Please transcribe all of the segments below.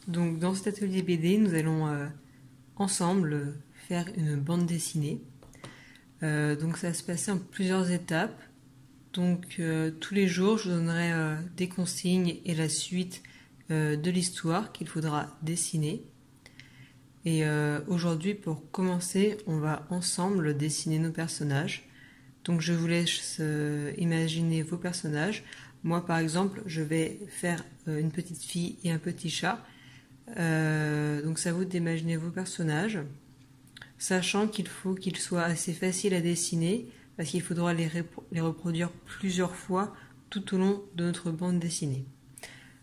Donc dans cet atelier BD, nous allons ensemble faire une bande dessinée. Donc ça va se passer en plusieurs étapes. Donc tous les jours, je vous donnerai des consignes et la suite de l'histoire qu'il faudra dessiner. Et aujourd'hui, pour commencer, on va ensemble dessiner nos personnages. Donc je vous laisse imaginer vos personnages. Moi, par exemple, je vais faire une petite fille et un petit chat. Donc c'est à vous d'imaginer vos personnages, sachant qu'il faut qu'ils soient assez faciles à dessiner, parce qu'il faudra les reproduire plusieurs fois tout au long de notre bande dessinée.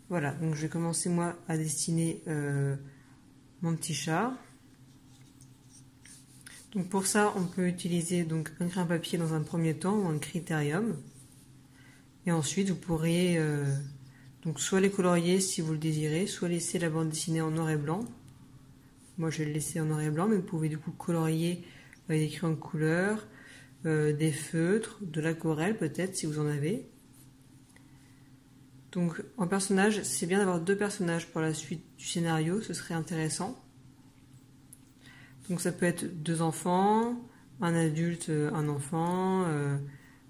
Voilà, donc je vais commencer moi à dessiner mon petit chat. Donc pour ça, on peut utiliser donc un crayon papier dans un premier temps ou un critérium. Et ensuite, vous pourrez donc soit les colorier si vous le désirez, soit laisser la bande dessinée en noir et blanc. Moi, je vais le laisser en noir et blanc, mais vous pouvez du coup colorier avec des crayons de couleur, des feutres, de l'aquarelle peut-être si vous en avez. Donc en personnage, c'est bien d'avoir deux personnages pour la suite du scénario, ce serait intéressant. Donc ça peut être deux enfants, un adulte, un enfant,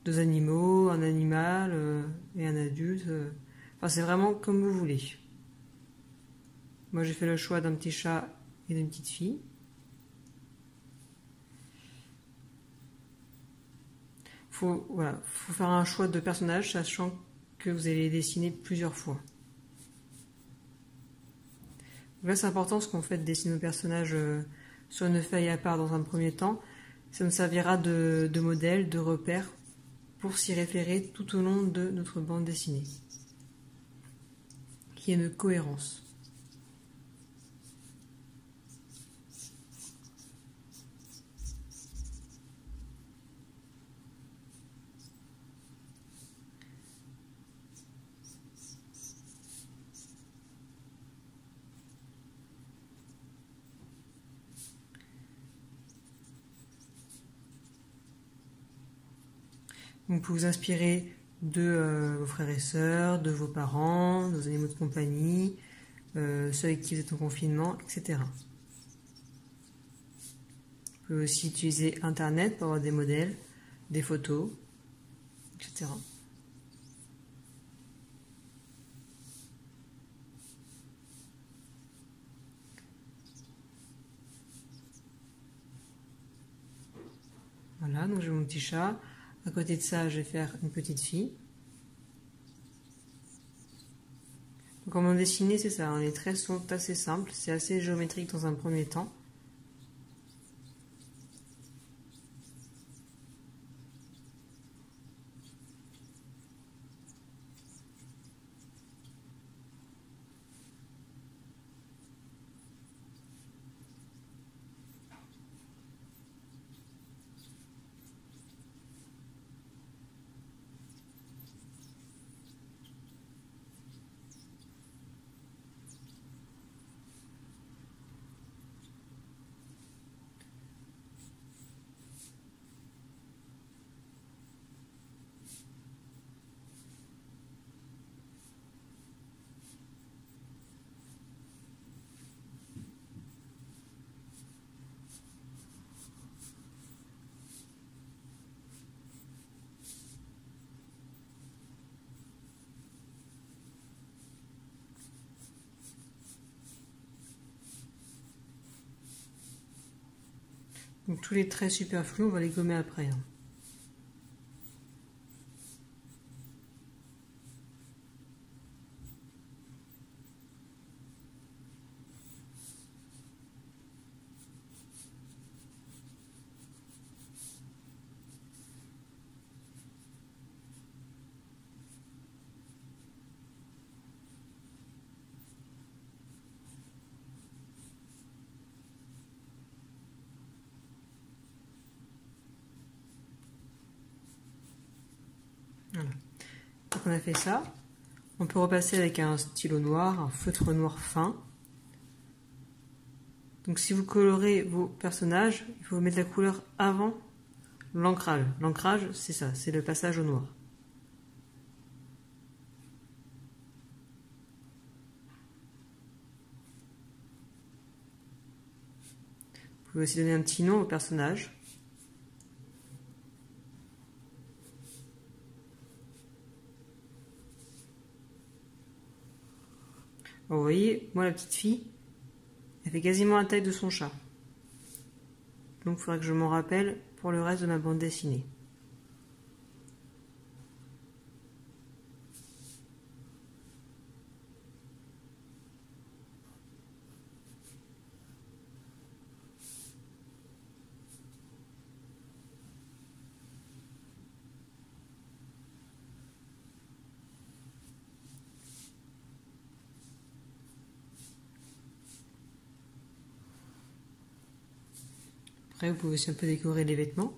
deux animaux, un animal et un adulte. Enfin, c'est vraiment comme vous voulez. Moi, j'ai fait le choix d'un petit chat et d'une petite fille. Faut faire un choix de personnage, sachant que vous allez les dessiner plusieurs fois. Donc là, c'est important ce qu'on fait de dessiner nos personnages sur une feuille à part dans un premier temps. Ça nous servira de modèle, de repère pour s'y référer tout au long de notre bande dessinée, qui est une cohérence. Vous pouvez vous inspirer de vos frères et sœurs, de vos parents, de vos animaux de compagnie, ceux avec qui vous êtes en confinement, etc. Vous pouvez aussi utiliser Internet pour avoir des modèles, des photos, etc. Voilà, donc j'ai mon petit chat. À côté de ça, je vais faire une petite fille. Donc en bande dessinée, c'est ça, les traits sont assez simples, c'est assez géométrique dans un premier temps. Donc tous les traits superflus, on va les gommer après. Voilà. Donc on a fait ça. On peut repasser avec un stylo noir, un feutre noir fin. Donc si vous colorez vos personnages, il faut mettre la couleur avant l'ancrage. L'ancrage, c'est ça, c'est le passage au noir. pouvez aussi donner un petit nom au personnage. Alors, vous voyez, moi la petite fille, elle fait quasiment la taille de son chat. Donc il faudrait que je m'en rappelle pour le reste de ma bande dessinée. Après, vous pouvez aussi un peu décorer les vêtements.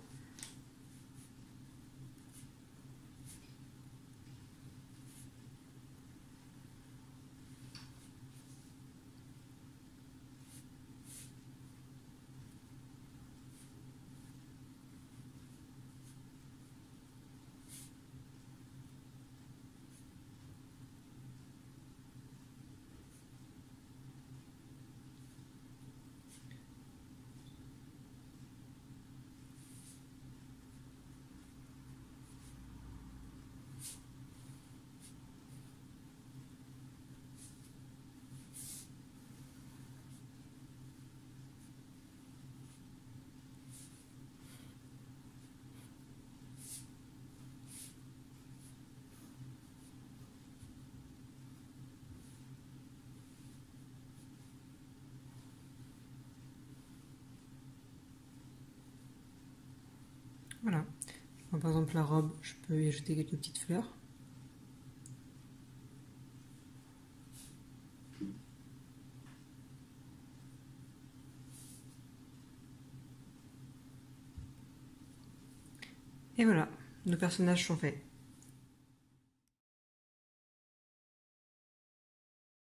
Voilà. Par exemple, la robe, je peux y ajouter quelques petites fleurs. Et voilà, nos personnages sont faits.